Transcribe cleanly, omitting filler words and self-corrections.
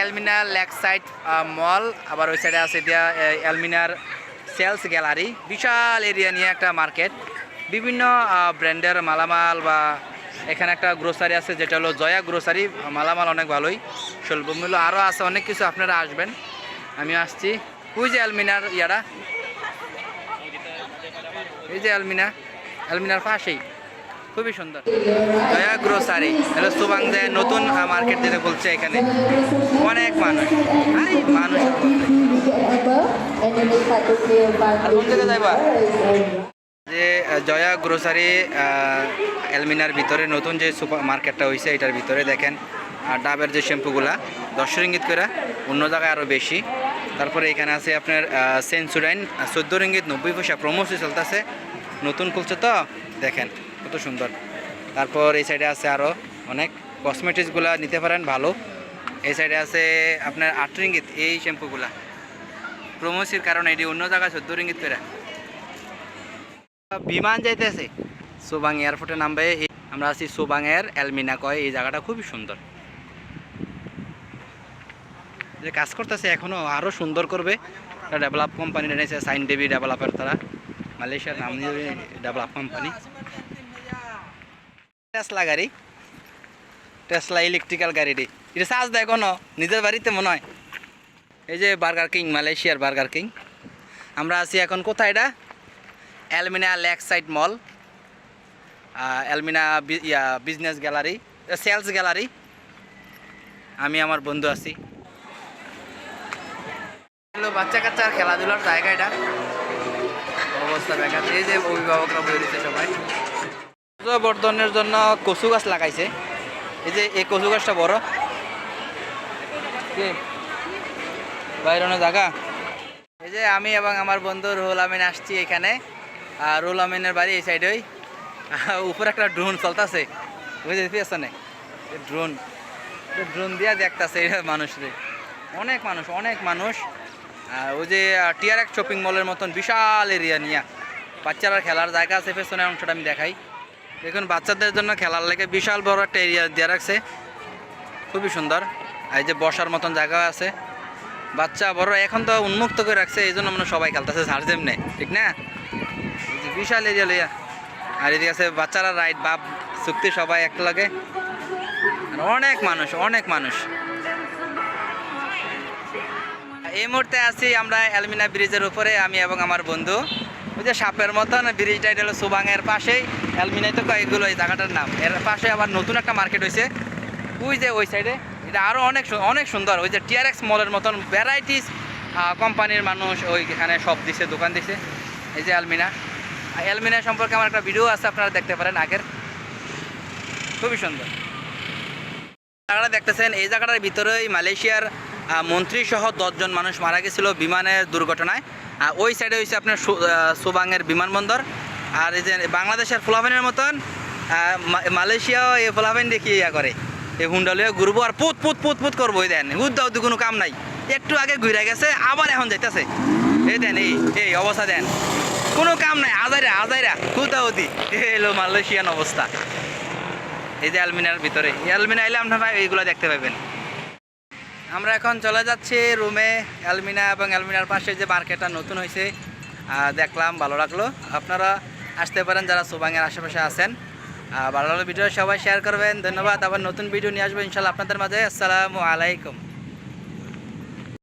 এলমিনা lake side মল, আবার ওই সাইডে আছে দিয়া এলমিনার সেলস গ্যালারি। বিশাল এরিয়া নিয়ে একটা মার্কেট, বিভিন্ন ব্র্যান্ডের মালামাল। বা এখানে একটা গ্রোসারি আছে যেটা হলো জয়া গ্রোসারি, মালামাল অনেক ভালোই, স্বল্প মূল্য। আরও আছে অনেক কিছু, আপনারা আসবেন, আমি আসছি। ওই যে এলমিনার ইয়ারা, এই যে এলমিনার পাশেই, খুবই সুন্দর জয়া গ্রোসারি। হ্যালো সুবাংদে নতুন মার্কেট যেটা বলছে, এখানে অনেক মানুষ। আরে মানুষ যে জয়া গ্রোসারি এলমিনার ভিতরে নতুন যে সুপার মার্কেটটা হয়েছে, এটার ভিতরে দেখেন ডাবের যে শ্যাম্পুগুলা 10 রিঙ্গিত করে, অন্য জায়গায় আরও বেশি। তারপরে এখানে আছে আপনার সেন্সুরাইন 14 রিঙ্গিত 90 পয়সা, প্রমোশন চলতেছে, নতুন খুলছে তো দেখেন কত সুন্দর। তারপর এই সাইডে আছে আরও অনেক কসমেটিক্সগুলা নিতে পারেন ভালো। এই সাইডে আছে আপনার 8 রিঙ্গিত এই শ্যাম্পুগুলা, প্রমোশনের কারণে এটি অন্য জায়গায় 14 রিঙ্গিত করে। বিমান যাইতেছে সোবাং এয়ারপোর্টে নামবে। আমরা আছি সোবাংয়ের এলমিনা কয়, এই জায়গাটা খুবই সুন্দর। যে কাজ করতেছে এখনও আরও সুন্দর করবে। ডেভেলপ কোম্পানি এনেছে সাইন দেবী ডেভেলপার, তারা মালয়েশিয়ার নাম দিয়ে ডেভেলপ কোম্পানি। টেসলা গাড়ি, টেসলা ইলেকট্রিক্যাল গাড়িটি, এটা চার্জ দেয় কোনো নিজের বাড়িতে মনে হয়। এই যে বার্গার কিং, মালয়েশিয়ার বার্গার কিং। আমরা আছি এখন কোথায়? এটা এলমিনা লেক সাইড মল, এলমিনা বিজনেস গ্যালারি, সেলস গ্যালারি। আমি আমার বন্ধু আছি। বাচ্চা কাচ্চার খেলাধুলার জায়গা, এটা অবস্থা দেখাচ্ছে। এই যে অভিভাবকরা বেরিয়েছে সবাই, বর্ধনের জন্য কচু গাছ লাগাইছে। এই যে এই কচু গাছটা বড় বাইরানো জায়গা। এই যে আমি এবং আমার বন্ধু রুহুল আমিন আসছি এখানে। রুহুল আমিনের বাড়ি এই সাইডেই। উপরে একটা ড্রোন চলতেছে, বুঝতে পেরেছেন? ড্রোন ড্রোন দিয়া দেখতেছে মানুষরে, অনেক মানুষ অনেক মানুষ। ওই যে টিআরএক্স শপিং মলের মতন বিশাল এরিয়া নিয়ে বাচ্চারা খেলার জায়গা আছে। পেছনের অংশটা আমি দেখাই, দেখুন বাচ্চাদের জন্য খেলার লেগে বিশাল বড় একটা এরিয়া দিয়ে রাখছে, খুবই সুন্দর। এই যে বসার মতন জায়গা আছে, বাচ্চা বড় এখন তো উন্মুক্ত করে রাখছে, এই জন্য মানে সবাই খেলতেছে ঝাড় যেমনে, ঠিক না? বিশাল এরিয়া লইয়া। আর এদিকে আছে বাচ্চারা রাইড বাপ চুক্তি, সবাই একটা লাগে। অনেক মানুষ অনেক মানুষ। এই মুহূর্তে আছি আমরা এলমিনা ব্রিজের উপরে, আমি এবং আমার বন্ধু। ওই যে সাপের মতন ব্রিজটা, এটা হলো সুবাংয়ের পাশেই। এলমিনাই তো এগুলো এই জায়গাটার নাম। এর পাশে আবার নতুন একটা মার্কেট হয়েছে, ওই যে ওই সাইডে। এটা আরও অনেক সুন্দর। ওই যে টিআরএক্স মলের মতন ভ্যারাইটিস কোম্পানির মানুষ ওইখানে সব দিছে, দোকান দিছে। এই যে এলমিনা সম্পর্কে আমার একটা ভিডিও আছে, আপনারা দেখতে পারেন আগের, খুবই সুন্দর জায়গাটা দেখতেছেন। এই জায়গাটার ভিতরেই মালয়েশিয়ার মন্ত্রী সহ 10 জন মানুষ মারা গেছিল বিমানের দুর্ঘটনায়। ওই সাইডে হয়েছে আপনার সুবাংয়ের বিমানবন্দর। আর এই যে বাংলাদেশের ফ্লাভেনের মতন মালয়েশিয়াও এই ফ্লাভেন দেখি ইয়া করে, এই হুন্ডালিও ঘুরবো আর পুত পুত পুত পুত করবো। এই দেন উদ্দাও তো কোনো কাম নাই, একটু আগে ঘুরে গেছে আবার এখন যাইতেছে। এই দেন এই অবস্থা দেন, কোনো কাম নাই, আজাইরা হুদাউদি। এলো মালয়েশিয়ান অবস্থা। এই যে এলমিনার ভিতরে, এলমিনা এলে আপনারা এইগুলো দেখতে পাবেন। আমরা এখন চলে যাচ্ছি রুমে। এলমিনা এবং এলমিনার পাশে যে মার্কেটটা নতুন হয়েছে দেখলাম, ভালো লাগলো। আপনারা আসতে পারেন যারা সুবাংয়ের আশেপাশে আছেন। ভালো লাগলো ভিডিও সবাই শেয়ার করবেন, ধন্যবাদ। আবার নতুন ভিডিও নিয়ে আসবো ইনশাল্লাহ আপনাদের মাঝে। আসসালামু আলাইকুম।